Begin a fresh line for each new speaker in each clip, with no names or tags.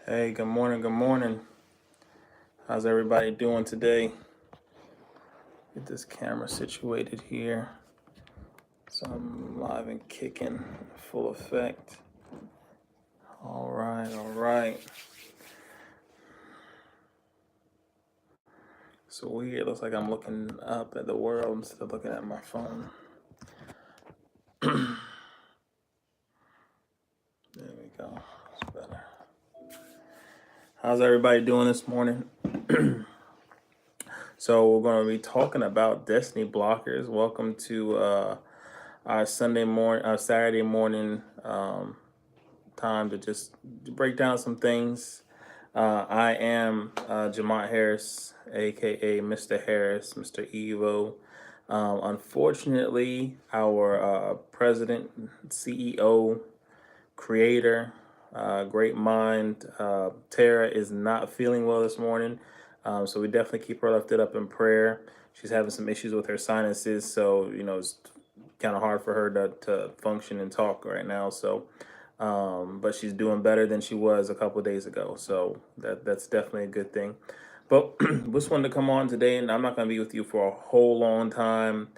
Hey, good morning. Good morning. How's everybody doing today? Get this camera situated here. So I'm live and kicking, full effect. All right, all right. So weird. Looks like I'm looking up at the world instead of looking at my phone. There we go. That's better. How's everybody doing this morning? So we're going to be talking about destiny blockers. Welcome to our Saturday morning time to just break down some things. I am Jamont Harris, aka Mr. Harris, Mr. Evo. Unfortunately, our president, CEO, creator, great mind, Tara, is not feeling well this morning. So we definitely keep her lifted up in prayer. She's having some issues with her sinuses, so it's kind of hard for her to function and talk right now. So, but she's doing better than she was a couple of days ago. So that's definitely a good thing. But just wanted to come on today, and I'm not going to be with you for a whole long time.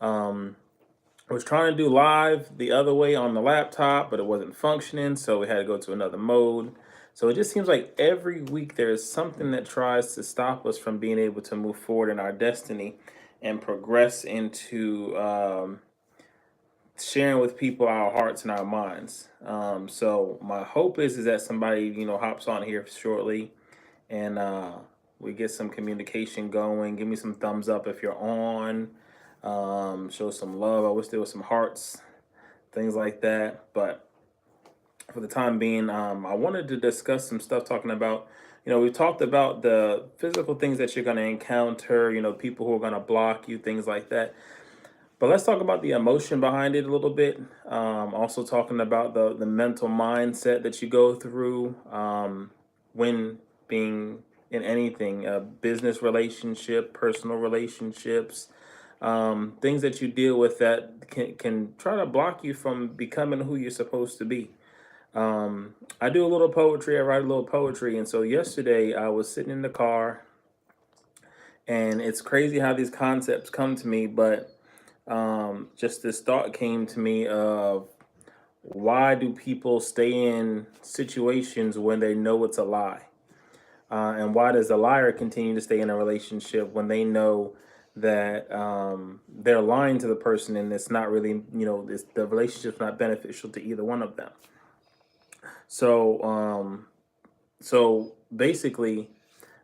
I was trying to do live the other way on the laptop, but it wasn't functioning, so we had to go to another mode. So it just seems like every week there is something that tries to stop us from being able to move forward in our destiny and progress into sharing with people our hearts and our minds. So my hope is that somebody hops on here shortly and we get some communication going. Give me some thumbs up if you're on. Show some love. I wish there was some hearts, things like that. But for the time being, I wanted to discuss some stuff talking about, we talked about the physical things that you're going to encounter, people who are going to block you, things like that. But let's talk about the emotion behind it a little bit. Also talking about the mental mindset that you go through when being in anything, a business relationship, personal relationships, things that you deal with that can try to block you from becoming who you're supposed to be. I do a little poetry. I write a little poetry. And so yesterday I was sitting in the car, and it's crazy how these concepts come to me, but just this thought came to me of why do people stay in situations when they know it's a lie? And why does the liar continue to stay in a relationship when they know that they're lying to the person and it's not really, the relationship's not beneficial to either one of them? So, so basically,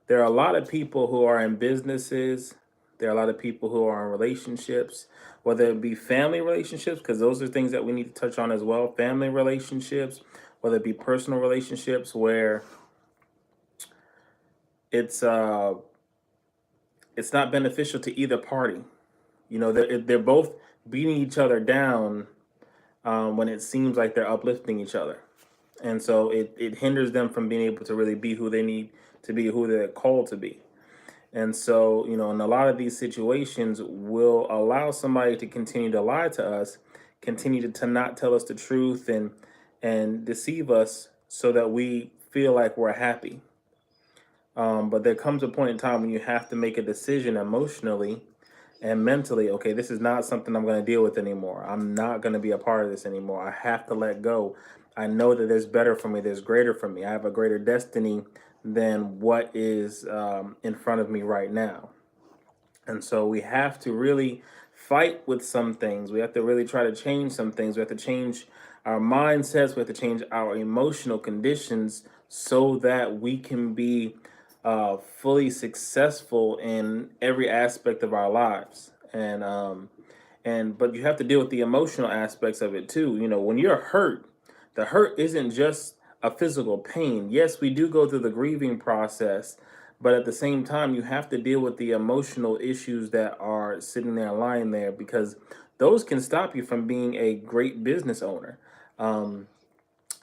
there are a lot of people who are in businesses. There are a lot of people who are in relationships, whether it be family relationships, because those are things that we need to touch on as well. Family relationships, whether it be personal relationships, where it's not beneficial to either party. They're both beating each other down when it seems like they're uplifting each other. And so it hinders them from being able to really be who they need to be, who they're called to be. And so, in a lot of these situations, will allow somebody to continue to lie to us, continue to not tell us the truth and deceive us so that we feel like we're happy. But there comes a point in time when you have to make a decision emotionally and mentally. Okay, this is not something I'm going to deal with anymore. I'm not going to be a part of this anymore. I have to let go. I know that there's better for me. There's greater for me. I have a greater destiny than what is in front of me right now. And so we have to really fight with some things. We have to really try to change some things. We have to change our mindsets. We have to change our emotional conditions so that we can be fully successful in every aspect of our lives. But you have to deal with the emotional aspects of it too. When you're hurt, the hurt isn't just a physical pain. Yes, we do go through the grieving process, but at the same time, you have to deal with the emotional issues that are sitting there lying there, because those can stop you from being a great business owner. Um,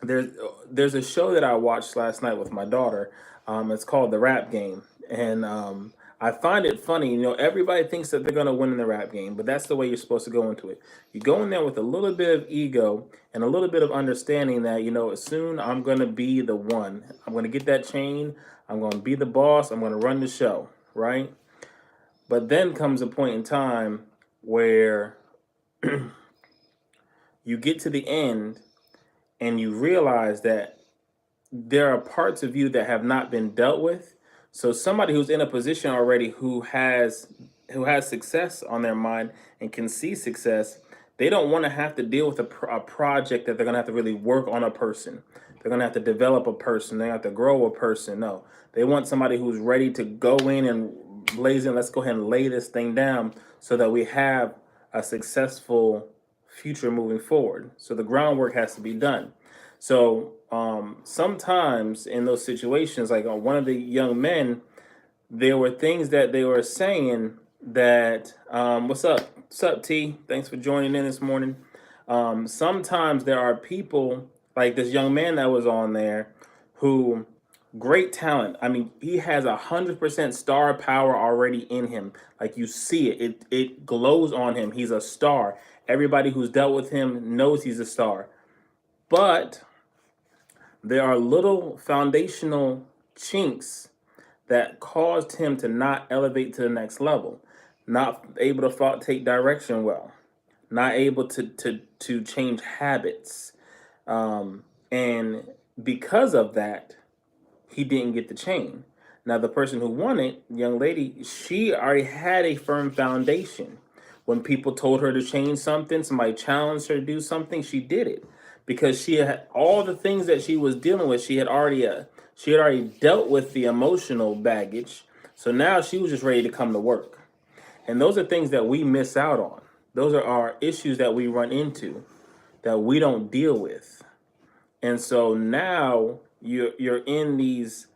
there's a show that I watched last night with my daughter. It's called The Rap Game, and I find it funny, everybody thinks that they're going to win in the rap game, but that's the way you're supposed to go into it. You go in there with a little bit of ego and a little bit of understanding that, soon I'm going to be the one. I'm going to get that chain. I'm going to be the boss. I'm going to run the show, right? But then comes a point in time where you get to the end and you realize that there are parts of you that have not been dealt with. So somebody who's in a position already who has success on their mind and can see success, they don't want to have to deal with a project that they're going to have to really work on a person. They're going to have to develop a person. They have to grow a person. No, they want somebody who's ready to go in and blaze in. Let's go ahead and lay this thing down so that we have a successful future moving forward. So the groundwork has to be done. So sometimes in those situations, like one of the young men, there were things that they were saying that, what's up? What's up, T? Thanks for joining in this morning. Sometimes there are people like this young man that was on there who, great talent. I mean, he has 100% star power already in him. Like you see it, it glows on him. He's a star. Everybody who's dealt with him knows he's a star. But there are little foundational chinks that caused him to not elevate to the next level, not able to take direction well, not able to change habits. And because of that, he didn't get the chain. Now, the person who won it, young lady, she already had a firm foundation. When people told her to change something, somebody challenged her to do something, she did it because she had all the things that she was dealing with. She had already dealt with the emotional baggage. So now she was just ready to come to work. And those are things that we miss out on. Those are our issues that we run into that we don't deal with. And so now you're in these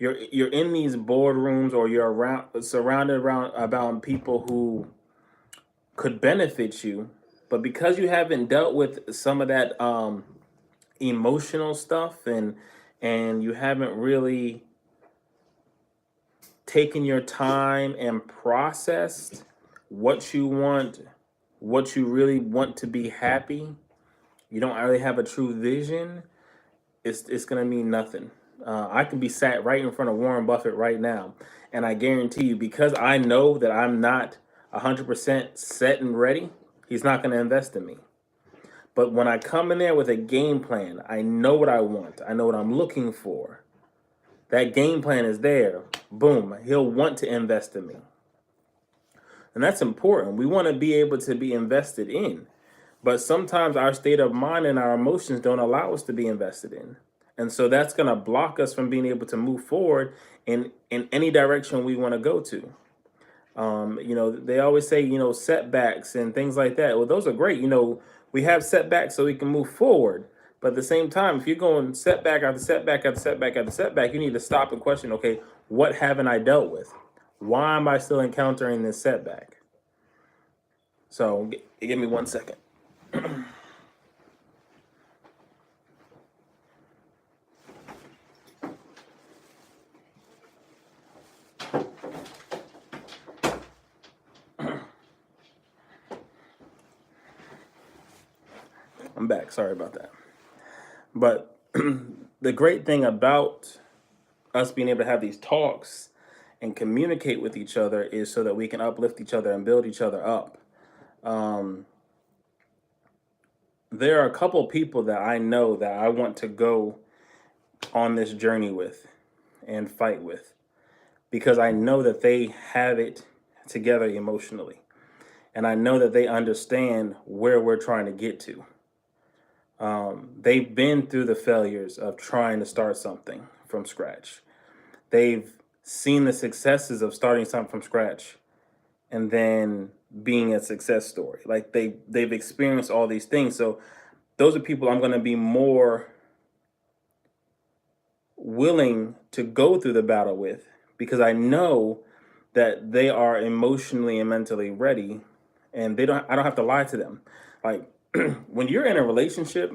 boardrooms, or you're surrounded about people who could benefit you, but because you haven't dealt with some of that emotional stuff, and you haven't really taken your time and processed what you really want to be happy, you don't really have a true vision, it's gonna mean nothing. I can be sat right in front of Warren Buffett right now, and I guarantee you, because I know that I'm not 100% set and ready, he's not going to invest in me. But when I come in there with a game plan, I know what I want. I know what I'm looking for. That game plan is there. Boom. He'll want to invest in me. And that's important. We want to be able to be invested in. But sometimes our state of mind and our emotions don't allow us to be invested in. And so that's going to block us from being able to move forward in any direction we want to go to. They always say, setbacks and things like that. Well, those are great. We have setbacks so we can move forward. But at the same time, if you're going setback after setback after setback after setback, you need to stop and question, okay, what haven't I dealt with? Why am I still encountering this setback? So give me 1 second. I'm back. Sorry about that. But the great thing about us being able to have these talks and communicate with each other is so that we can uplift each other and build each other up. There are a couple people that I know that I want to go on this journey with and fight with, because I know that they have it together emotionally. And I know that they understand where we're trying to get to. They've been through the failures of trying to start something from scratch. They've seen the successes of starting something from scratch and then being a success story. Like they've experienced all these things. So those are people I'm going to be more willing to go through the battle with, because I know that they are emotionally and mentally ready, and I don't have to lie to them. Like when you're in a relationship,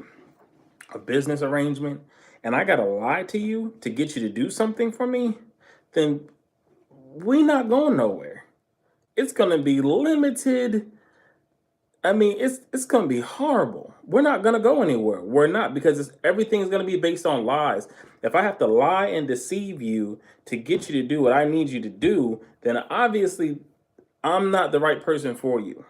a business arrangement, and I got to lie to you to get you to do something for me, then we're not going nowhere. It's going to be limited. I mean, it's going to be horrible. We're not going to go anywhere. We're not, because everything's going to be based on lies. If I have to lie and deceive you to get you to do what I need you to do, then obviously I'm not the right person for you.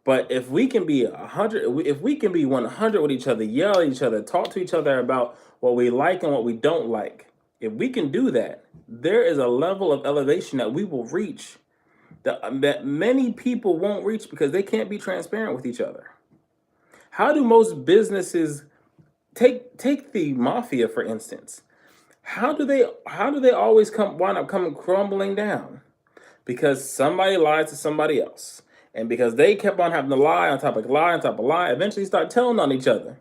But if we can be 100, if we can be 100 with each other, yell at each other, talk to each other about what we like and what we don't like, if we can do that, there is a level of elevation that we will reach that many people won't reach because they can't be transparent with each other. How do most businesses take the mafia for instance? How do they always wind up coming crumbling down? Because somebody lied to somebody else. And because they kept on having to lie on top of lie on top of lie, eventually start telling on each other.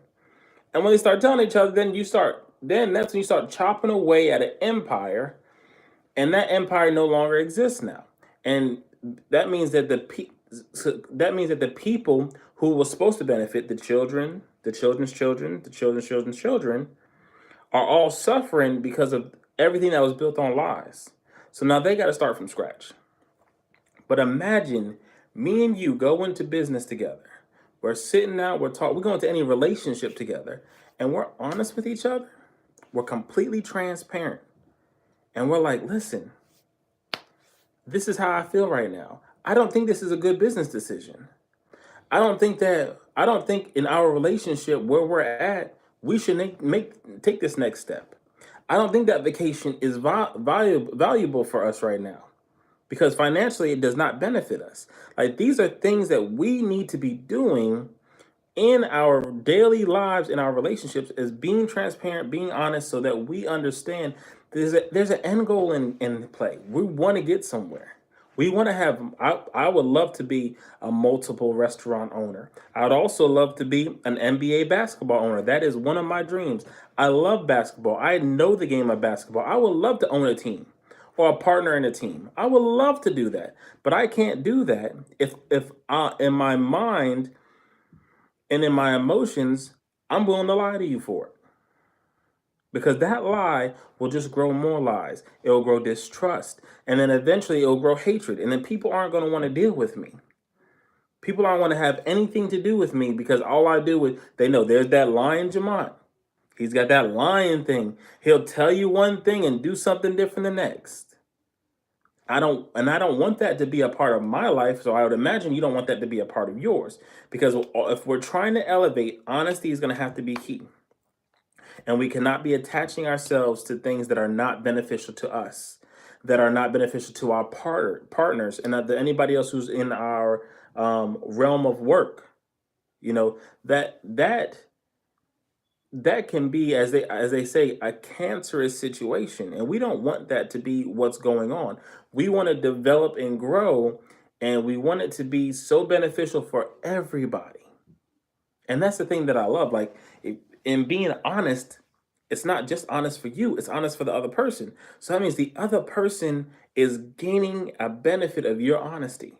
And when they start telling each other, then that's when you start chopping away at an empire, and that empire no longer exists now. And that means that the people who were supposed to benefit, the children, the children's children, the children's children's children, are all suffering because of everything that was built on lies. So now they got to start from scratch. But imagine me and you go into business together. We're sitting down, we're going to any relationship together, and we're honest with each other. We're completely transparent. And we're like, listen, this is how I feel right now. I don't think this is a good business decision. I don't think in our relationship where we're at, we should take this next step. I don't think that vacation is valuable for us right now because financially it does not benefit us. Like, these are things that we need to be doing in our daily lives, in our relationships, is being transparent, being honest, so that we understand there's an end goal in play. We want to get somewhere. We want to have, I would love to be a multiple restaurant owner. I would also love to be an NBA basketball owner. That is one of my dreams. I love basketball. I know the game of basketball. I would love to own a team or a partner in a team. I would love to do that. But I can't do that if in my mind and in my emotions, I'm willing to lie to you for it. Because that lie will just grow more lies. It will grow distrust. And then eventually it will grow hatred. And then people aren't going to want to deal with me. People aren't want to have anything to do with me because all I do is, they know there's that lion Jamont. He's got that lion thing. He'll tell you one thing and do something different the next. I don't want that to be a part of my life. So I would imagine you don't want that to be a part of yours. Because if we're trying to elevate, honesty is going to have to be key. And we cannot be attaching ourselves to things that are not beneficial to us, that are not beneficial to our partners, and anybody else who's in our realm of work. You know, that can be, as they say, a cancerous situation, and we don't want that to be what's going on. We want to develop and grow, and we want it to be so beneficial for everybody. And that's the thing that I love. Like, in being honest, it's not just honest for you, it's honest for the other person. So that means the other person is gaining a benefit of your honesty.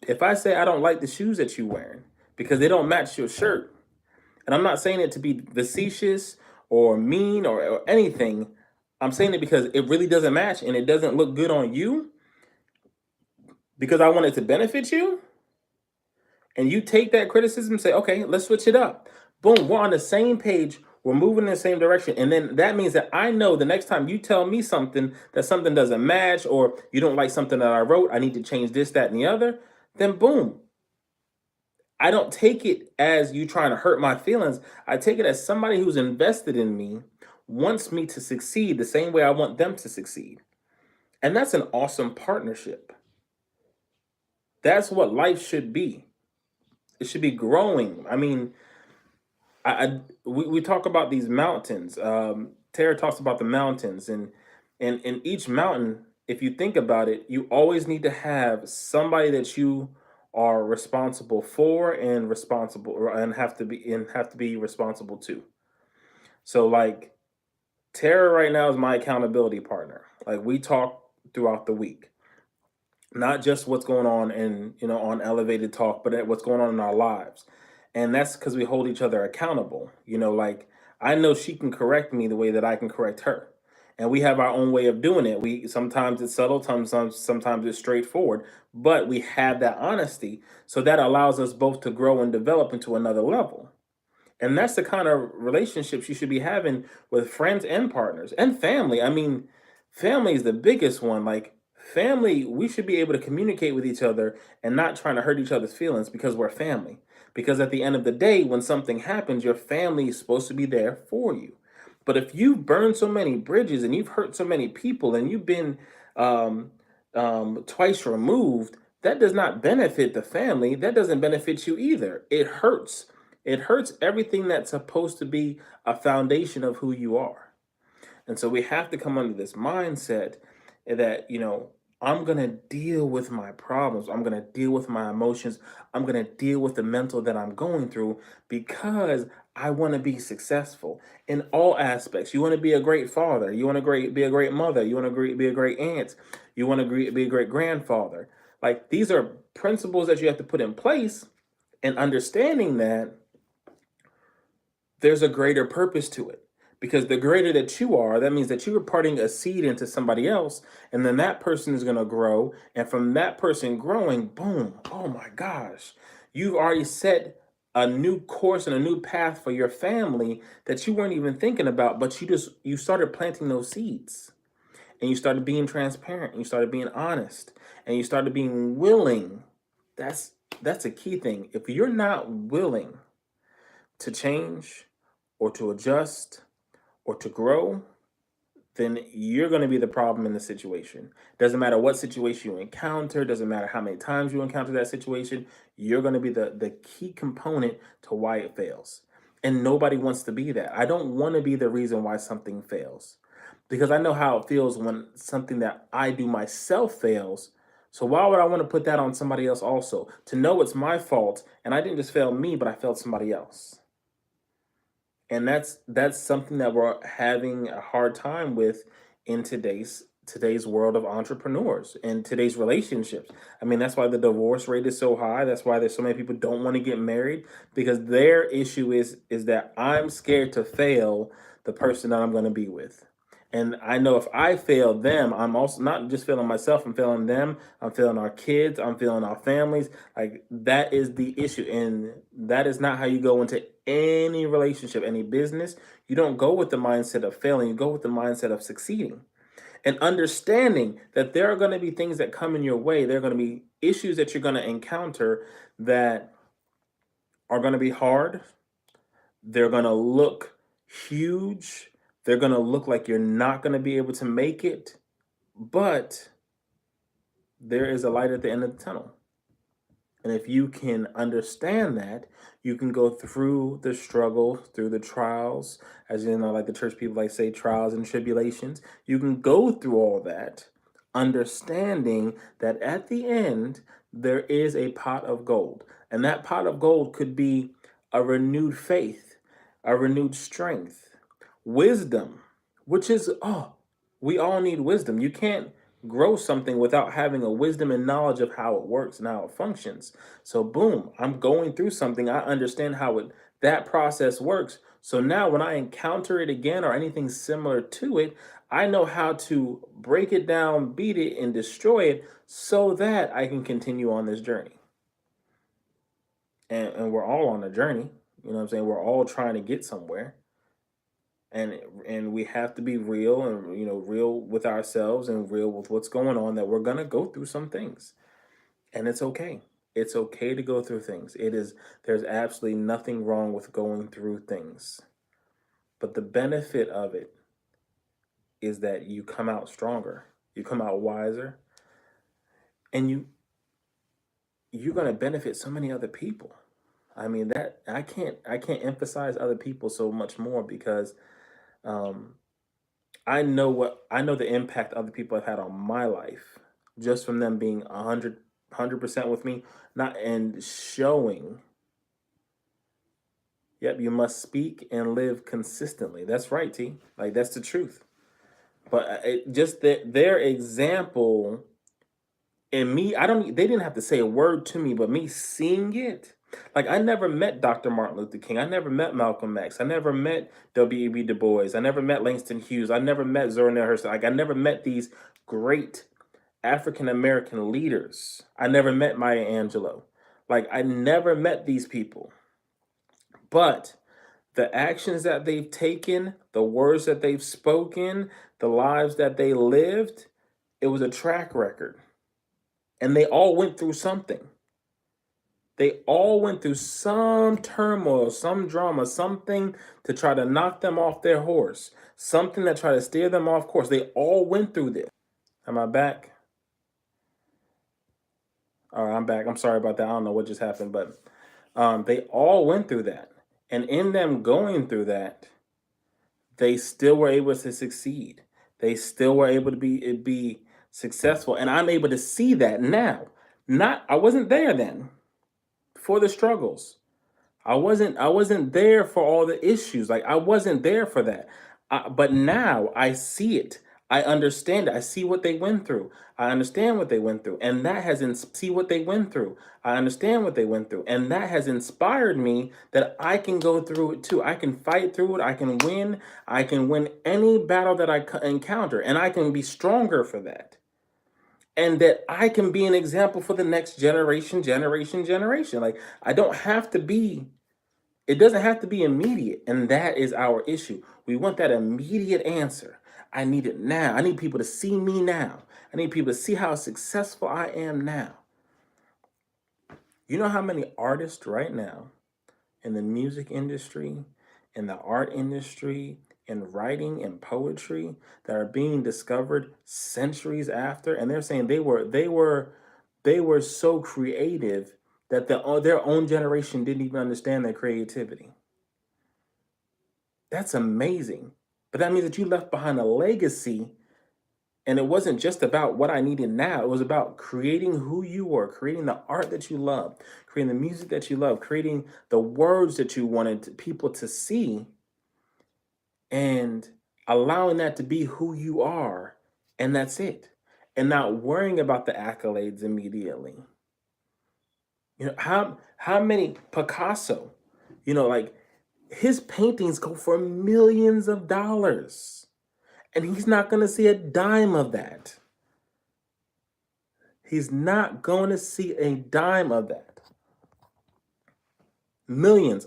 If I say I don't like the shoes that you're wearing because they don't match your shirt, and I'm not saying it to be facetious or mean or anything, I'm saying it because it really doesn't match and it doesn't look good on you, because I want it to benefit you, and you take that criticism and say, okay, let's switch it up. Boom, we're on the same page. We're moving in the same direction. And then that means that I know the next time you tell me something, that something doesn't match, or you don't like something that I wrote, I need to change this, that, and the other, then boom. I don't take it as you trying to hurt my feelings. I take it as somebody who's invested in me wants me to succeed the same way I want them to succeed. And that's an awesome partnership. That's what life should be. It should be growing. I mean, we talk about these mountains. Tara talks about the mountains, and in each mountain, if you think about it, you always need to have somebody that you are responsible for and have to be responsible to. So, like, Tara right now is my accountability partner. Like, we talk throughout the week, not just what's going on on Elevated Talk, but what's going on in our lives. And that's because we hold each other accountable. Like, I know she can correct me the way that I can correct her. and we have our own way of doing it. We sometimes it's subtle, sometimes it's straightforward, but we have that honesty, so that allows us both to grow and develop into another level. And that's the kind of relationships you should be having with friends and partners and family. I mean, family is the biggest one. Like, family, we should be able to communicate with each other and not trying to hurt each other's feelings because we're family. Because at the end of the day, when something happens, your family is supposed to be there for you. But if you've burned so many bridges and you've hurt so many people and you've been um, twice removed, that does not benefit the family. That doesn't benefit you either. It hurts everything that's supposed to be a foundation of who you are. And so we have to come under this mindset that, I'm going to deal with my problems. I'm going to deal with my emotions. I'm going to deal with the mental that I'm going through because I want to be successful in all aspects. You want to be a great father. You want to be a great mother. You want to be a great aunt. You want to be a great grandfather. Like, these are principles that you have to put in place, and understanding that there's a greater purpose to it. Because the greater that you are, that means that you are parting a seed into somebody else, and then that person is going to grow. And from that person growing, boom, oh my gosh, you've already set a new course and a new path for your family that you weren't even thinking about, but you started planting those seeds, and you started being transparent, and you started being honest, and you started being willing. That's that's a key thing. If you're not willing to change or to adjust or to grow, then you're going to be the problem in the situation. Doesn't matter what situation you encounter, doesn't matter how many times you encounter that situation, you're going to be the key component to why it fails. And nobody wants to be that. I don't want to be the reason why something fails because I know how it feels when something that I do myself fails. So why would I want to put that on somebody else also? To know it's my fault and I didn't just fail me, but I failed somebody else. And that's something that we're having a hard time with in today's world of entrepreneurs and today's relationships. I mean, that's why the divorce rate is so high. That's why there's so many people don't want to get married, because their issue is that I'm scared to fail the person that I'm going to be with. And I know if I fail them, I'm also not just failing myself, I'm failing them, I'm failing our kids, I'm failing our families. Like, that is the issue. And that is not how you go into any relationship, any business. You don't go with the mindset of failing, you go with the mindset of succeeding. And understanding that there are going to be things that come in your way, there are going to be issues that you're going to encounter that are going to be hard, they're going to look huge. They're going to look like you're not going to be able to make it. But there is a light at the end of the tunnel. And if you can understand that, you can go through the struggle, through the trials, as you know, like the church people like say, trials and tribulations. You can go through all that, understanding that at the end, there is a pot of gold. And that pot of gold could be a renewed faith, a renewed strength, wisdom, which is, we all need wisdom. You can't grow something without having a wisdom and knowledge of how it works and how it functions. So boom, I'm going through something. I understand how that process works. So now when I encounter it again or anything similar to it, I know how to break it down, beat it, and destroy it so that I can continue on this journey. And we're all on a journey. You know what I'm saying? We're all trying to get somewhere. And we have to be real, and real with ourselves and real with what's going on, that we're going to go through some things, and it's okay. It's okay to go through things. There's absolutely nothing wrong with going through things, but the benefit of it is that you come out stronger, you come out wiser, and you're going to benefit so many other people. I mean, that I can't emphasize other people so much more, because um I know the impact other people have had on my life, just from them being 100% with me, not and showing. Yep, you must speak and live consistently. That's right, T. Like, that's the truth. But just their example, and me, I don't. They didn't have to say a word to me, but me seeing it, Like, I never met Dr. Martin Luther King. I never met Malcolm X. I never met W.E.B. Du Bois. I never met Langston Hughes. I never met Zora Neale Hurston. Like, I never met these great African American leaders. I never met Maya Angelou. Like, I never met these people. But the actions that they've taken, the words that they've spoken, the lives that they lived, it was a track record. And they all went through something. They all went through some turmoil, some drama, something to try to knock them off their horse, something that tried to steer them off course. They all went through this. Am I back? All right, I'm back. I'm sorry about that. I don't know what just happened, but they all went through that. And in them going through that, they still were able to succeed. They still were able to be successful. And I'm able to see that now. I wasn't there then for the struggles. I wasn't there for all the issues. Like, I wasn't there for that. But now I see it. I understand it. I see what they went through. I understand what they went through. And that has see what they went through. I understand what they went through. And that has inspired me that I can go through it too. I can fight through it. I can win. I can win any battle that I encounter. And I can be stronger for that. And that I can be an example for the next generation. Like, I don't have to be, it doesn't have to be immediate. And that is our issue. We want that immediate answer. I need it now. I need people to see me now. I need people to see how successful I am now. You know how many artists right now in the music industry, in the art industry, in writing and poetry that are being discovered centuries after, and they're saying they were so creative that their own generation didn't even understand their creativity. That's amazing. But that means that you left behind a legacy, and it wasn't just about what I needed now. It was about creating who you were, creating the art that you love, creating the music that you love, creating the words that you wanted people to see, and allowing that to be who you are. And that's it. And not worrying about the accolades immediately. You know, how many Picasso, like his paintings go for millions of dollars. And he's not going to see a dime of that. He's not going to see a dime of that. Millions.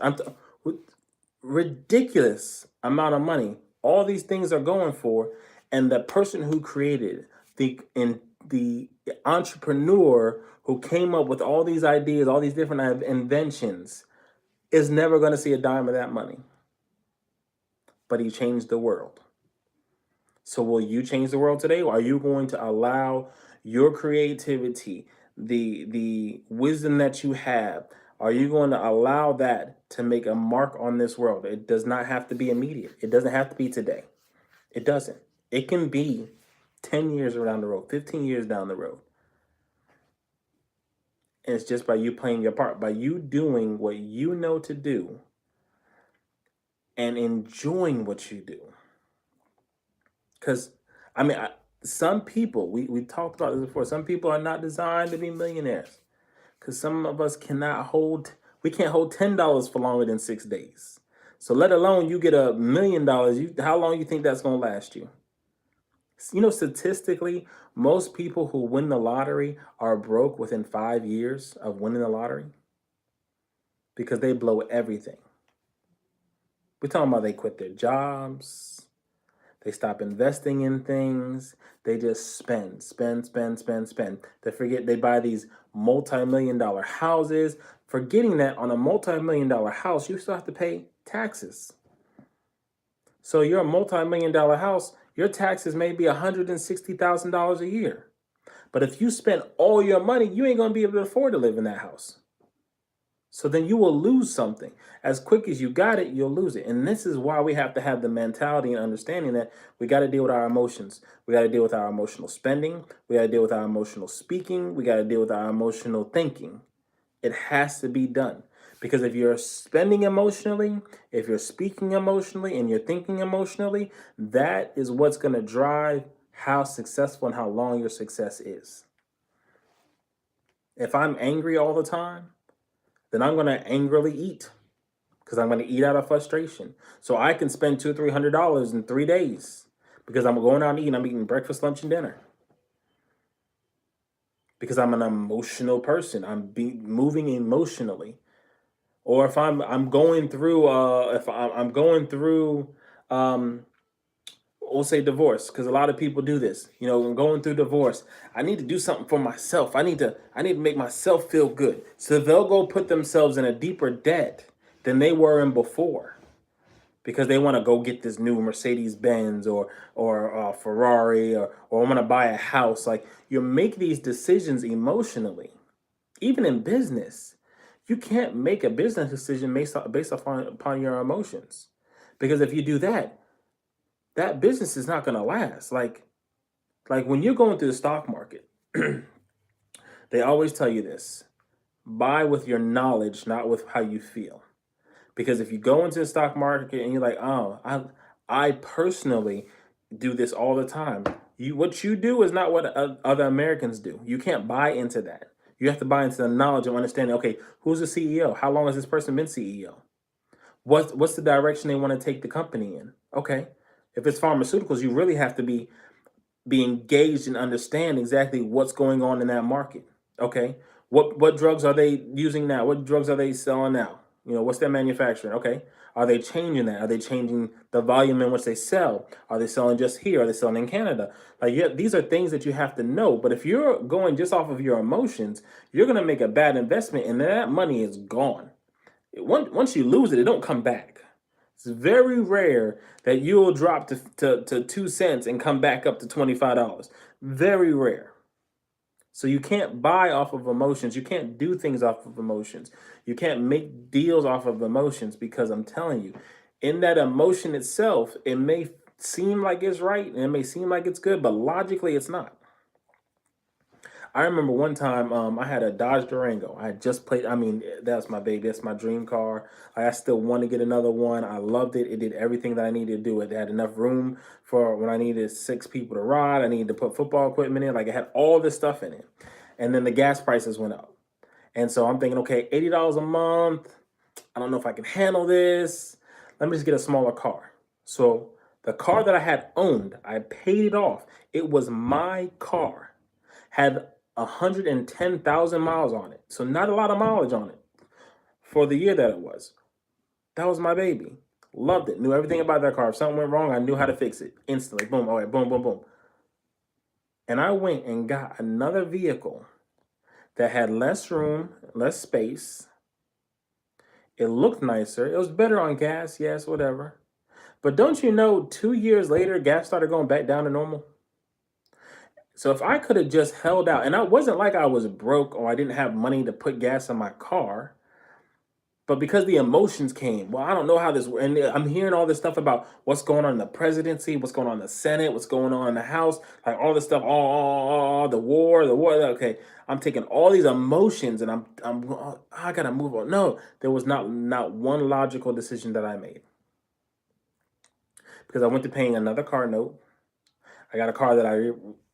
Ridiculous amount of money. All these things are going for. And the person who created the entrepreneur who came up with all these ideas, all these different inventions, is never going to see a dime of that money. But he changed the world. So will you change the world today? Or are you going to allow your creativity, the wisdom that you have, are you going to allow that to make a mark on this world? It does not have to be immediate. It doesn't have to be today. It doesn't. It can be 10 years down the road, 15 years down the road. And it's just by you playing your part, by you doing what you know to do and enjoying what you do. Because, some people, we talked about this before, some people are not designed to be millionaires. Because some of us we can't hold $10 for longer than 6 days. So let alone you get $1 million, how long you think that's going to last you? Statistically, most people who win the lottery are broke within 5 years of winning the lottery because they blow everything. We're talking about they quit their jobs, they stop investing in things, they just spend. They forget they buy these multi-million-dollar houses, forgetting that on a multi-million-dollar house, you still have to pay taxes. So your multi-million-dollar house, your taxes may be $160,000 a year. But if you spend all your money, you ain't going to be able to afford to live in that house. So then you will lose something. As quick as you got it, you'll lose it. And this is why we have to have the mentality and understanding that we got to deal with our emotions. We got to deal with our emotional spending. We got to deal with our emotional speaking. We got to deal with our emotional thinking. It has to be done. Because if you're spending emotionally, if you're speaking emotionally, and you're thinking emotionally, that is what's going to drive how successful and how long your success is. If I'm angry all the time, then I'm going to angrily eat because I'm going to eat out of frustration. So I can spend $200 or $300 in 3 days because I'm going out and eating. I'm eating breakfast, lunch, and dinner because I'm an emotional person. Moving emotionally. Or if I'm going through if I'm going through um we'll say divorce, because a lot of people do this. I'm going through divorce. I need to do something for myself. I need to make myself feel good. So they'll go put themselves in a deeper debt than they were in before because they want to go get this new Mercedes Benz or Ferrari or I want to buy a house. Like, you make these decisions emotionally. Even in business, you can't make a business decision based upon your emotions, because if you do that, that business is not going to last. Like when you're going through the stock market, they always tell you this: buy with your knowledge, not with how you feel. Because if you go into the stock market and you're like, oh, I personally do this all the time. What you do is not what other Americans do. You can't buy into that. You have to buy into the knowledge of understanding. Okay, who's the CEO? How long has this person been CEO? What's the direction they want to take the company in? Okay, if it's pharmaceuticals, you really have to be engaged and understand exactly what's going on in that market. Okay, what drugs are they using now? What drugs are they selling now? What's their manufacturing? Okay, are they changing that? Are they changing the volume in which they sell? Are they selling just here? Are they selling in Canada? Like, yeah, these are things that you have to know. But if you're going just off of your emotions, you're gonna make a bad investment, and that money is gone. Once you lose it, it don't come back. It's very rare that you'll drop to 2 cents and come back up to $25. Very rare. So you can't buy off of emotions. You can't do things off of emotions. You can't make deals off of emotions, because I'm telling you, in that emotion itself, it may seem like it's right and it may seem like it's good, but logically it's not. I remember one time I had a Dodge Durango. I had just played. I mean, that's my baby. That's my dream car. I still want to get another one. I loved it. It did everything that I needed to do. It had enough room for when I needed 6 people to ride. I needed to put football equipment in. Like, it had all this stuff in it. And then the gas prices went up. And so I'm thinking, okay, $80 a month. I don't know if I can handle this. Let me just get a smaller car. So the car that I had owned, I paid it off. It was my car. Had 110,000 miles on it. So not a lot of mileage on it for the year that it was. That was my baby. Loved it. Knew everything about that car. If something went wrong, I knew how to fix it instantly. Boom. All right. Boom, boom, boom. And I went and got another vehicle that had less room, less space. It looked nicer. It was better on gas. Yes, whatever. But don't you know, 2 years later, gas started going back down to normal? So if I could have just held out, and I wasn't like I was broke or I didn't have money to put gas in my car, but because the emotions came, well, I don't know how this, and I'm hearing all this stuff about what's going on in the presidency, what's going on in the Senate, what's going on in the House, like all this stuff, the war, Okay, I'm taking all these emotions and I gotta move on. No, there was not one logical decision that I made, because I went to paying another car note. I got a car that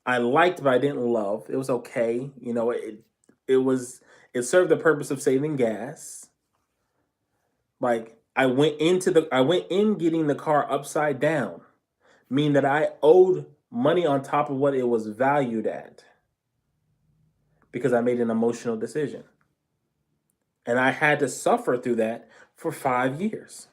I liked, but I didn't love. It was okay. It served the purpose of saving gas. Like, I went in getting the car upside down, meaning that I owed money on top of what it was valued at, because I made an emotional decision. And I had to suffer through that for 5 years.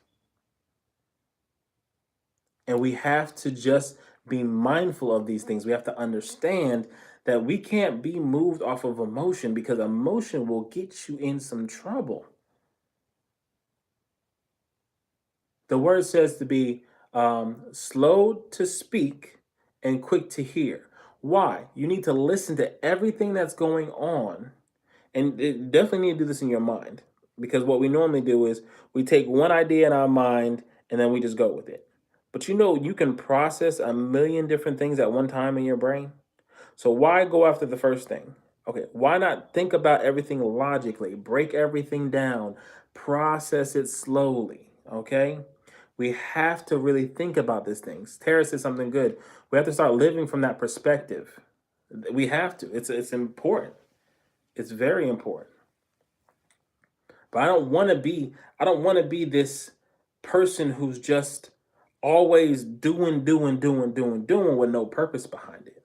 And we have to just be mindful of these things. We have to understand that we can't be moved off of emotion, because emotion will get you in some trouble. The word says to be slow to speak and quick to hear. Why? You need to listen to everything that's going on. And it definitely need to do this in your mind, because what we normally do is we take one idea in our mind and then we just go with it. But you can process a million different things at one time in your brain. So why go after the first thing? Okay, why not think about everything logically, break everything down, process it slowly, okay? We have to really think about these things. Tara said something good. We have to start living from that perspective. We have to. It's important. It's very important. But I don't want to be this person who's just always doing with no purpose behind it.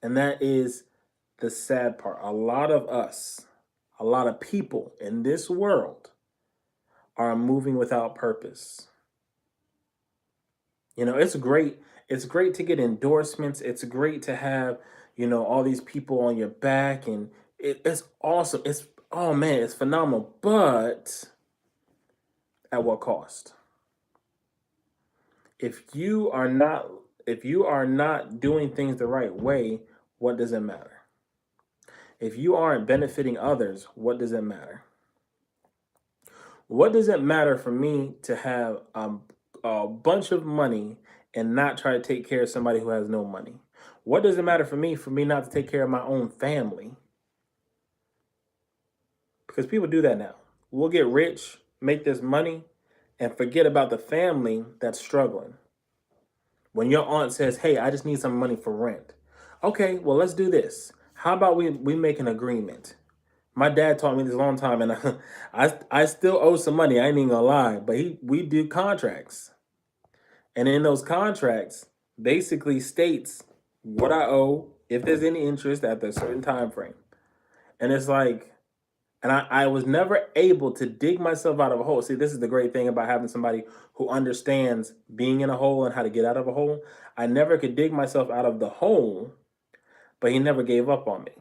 And that is the sad part. A lot of us, a lot of people in this world are moving without purpose. You know, it's great. It's great to get endorsements. It's great to have, all these people on your back, and it's awesome. Oh man, it's phenomenal. But at what cost? If you are not if you are not doing things the right way, what does it matter? If you aren't benefiting others, what does it matter? What does it matter for me to have a bunch of money and not try to take care of somebody who has no money? What does it matter for me not to take care of my own family? Because people do that now. We'll get rich, make this money, and forget about the family that's struggling. When your aunt says, "Hey, I just need some money for rent." Okay, well, let's do this. How about we make an agreement? My dad taught me this a long time, and I still owe some money. I ain't even gonna lie, but we do contracts, and in those contracts, basically states what I owe, if there's any interest at a certain time frame, and it's like, and I was never able to dig myself out of a hole. See, this is the great thing about having somebody who understands being in a hole and how to get out of a hole. I never could dig myself out of the hole, but he never gave up on me.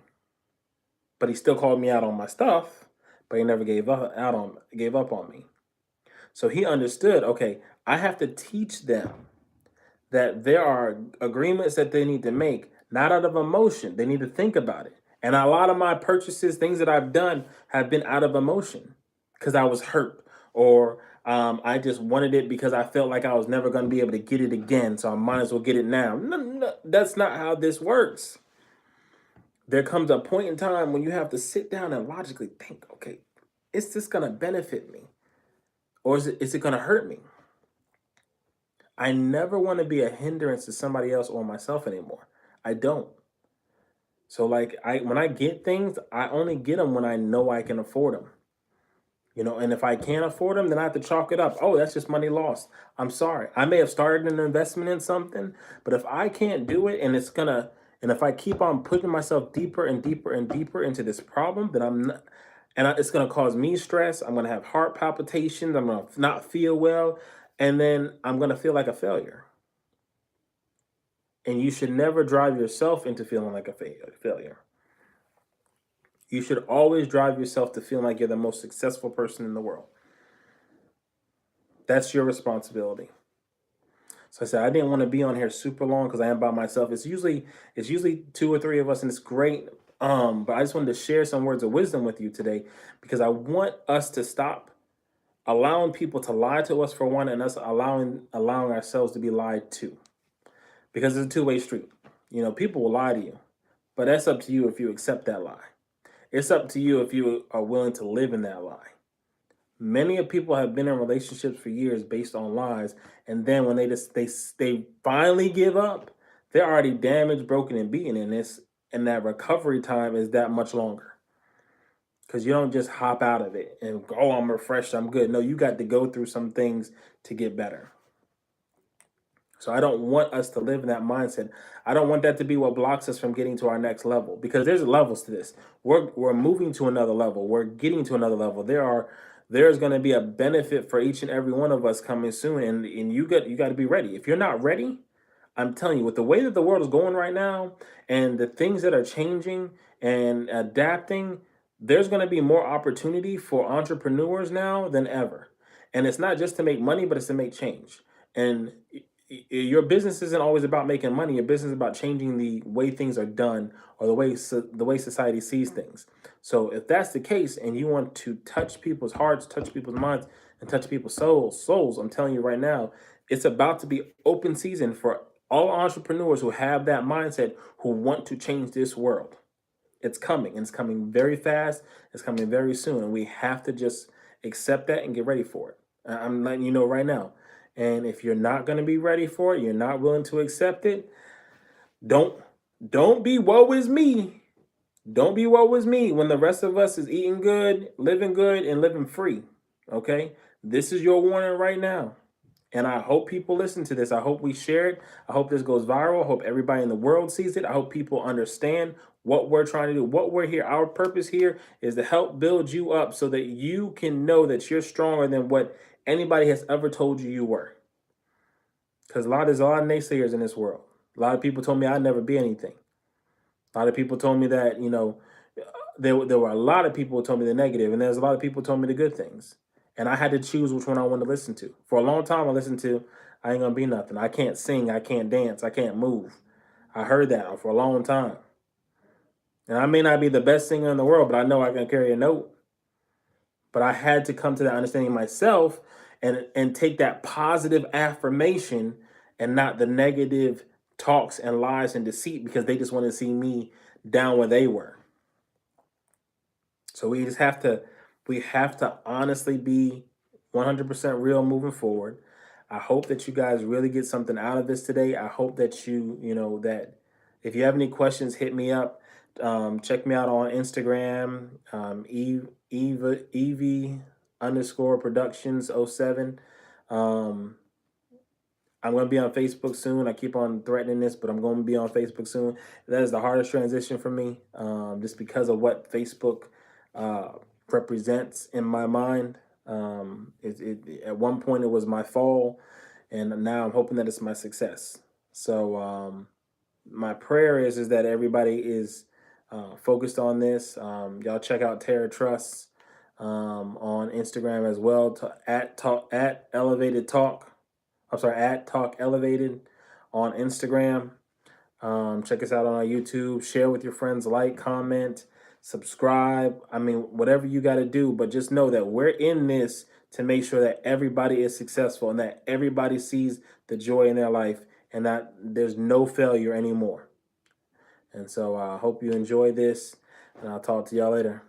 But he still called me out on my stuff, but he never gave up on me. So he understood, okay, I have to teach them that there are agreements that they need to make, not out of emotion. They need to think about it. And a lot of my purchases, things that I've done, have been out of emotion because I was hurt, or I just wanted it because I felt like I was never going to be able to get it again. So I might as well get it now. No, no, that's not how this works. There comes a point in time when you have to sit down and logically think, okay, is this going to benefit me? Or is it going to hurt me? I never want to be a hindrance to somebody else or myself anymore. I don't. So like when I get things, I only get them when I know I can afford them. And if I can't afford them, then I have to chalk it up. Oh, that's just money lost. I'm sorry. I may have started an investment in something, but if I can't do it and if I keep on putting myself deeper and deeper and deeper into this problem, then it's gonna cause me stress. I'm gonna have heart palpitations. I'm gonna not feel well, and then I'm gonna feel like a failure. And you should never drive yourself into feeling like a failure. You should always drive yourself to feeling like you're the most successful person in the world. That's your responsibility. So I said I didn't want to be on here super long because I am by myself. It's usually two or three of us, and it's great. But I just wanted to share some words of wisdom with you today because I want us to stop allowing people to lie to us, for one, and us allowing ourselves to be lied to. Because it's a two-way street. People will lie to you, but that's up to you if you accept that lie. It's up to you if you are willing to live in that lie. Many of people have been in relationships for years based on lies, and then when they finally give up, they're already damaged, broken, and beaten. And that recovery time is that much longer. Because you don't just hop out of it and go, "Oh, I'm refreshed, I'm good." No, you got to go through some things to get better. So I don't want us to live in that mindset. I don't want that to be what blocks us from getting to our next level, because there's levels to this. We're moving to another level. We're getting to another level. There's going to be a benefit for each and every one of us coming soon, and you got to be ready. If you're not ready, I'm telling you, with the way that the world is going right now and the things that are changing and adapting, there's going to be more opportunity for entrepreneurs now than ever. And it's not just to make money, but it's to make change. And your business isn't always about making money. Your business is about changing the way things are done, or the way society sees things. So if that's the case, and you want to touch people's hearts, touch people's minds, and touch people's souls, I'm telling you right now, it's about to be open season for all entrepreneurs who have that mindset, who want to change this world. It's coming, and it's coming very fast. It's coming very soon, and we have to just accept that and get ready for it. I'm letting you know right now. And if you're not going to be ready for it, you're not willing to accept it, don't be woe is me. Don't be woe is me when the rest of us is eating good, and living free. Okay? This is your warning right now. And I hope people listen to this. I hope we share it. I hope this goes viral. I hope everybody in the world sees it. I hope people understand what we're trying to do. What we're here, our purpose here is to help build you up so that you can know that you're stronger than what anybody has ever told you you were. Because there's a lot of naysayers in this world. A lot of people told me I'd never be anything. A lot of people told me that, there were a lot of people who told me the negative, and there's a lot of people who told me the good things. And I had to choose which one I wanted to listen to. For a long time, I listened to, I ain't gonna be nothing. I can't sing, I can't dance, I can't move. I heard that for a long time. And I may not be the best singer in the world, but I know I can carry a note. But I had to come to that understanding myself and take that positive affirmation and not the negative talks and lies and deceit because they just want to see me down where they were. So we have to honestly be 100% real moving forward. I hope that you guys really get something out of this today. I hope that that if you have any questions, hit me up. Check me out on Instagram, Evie underscore productions 07. Um, I'm going to be on Facebook soon. I keep on threatening this, but I'm going to be on Facebook soon. That is the hardest transition for me, just because of what Facebook uh, represents in my mind. At one point, it was my fall, and now I'm hoping that it's my success. So my prayer is that everybody is focused on this. Y'all check out Terra Trust on Instagram as well, at Elevated Talk. I'm sorry, at Talk Elevated on Instagram. Check us out on our YouTube. Share with your friends, like, comment, subscribe. I mean, whatever you got to do, but just know that we're in this to make sure that everybody is successful and that everybody sees the joy in their life and that there's no failure anymore. And so I hope you enjoy this, and I'll talk to y'all later.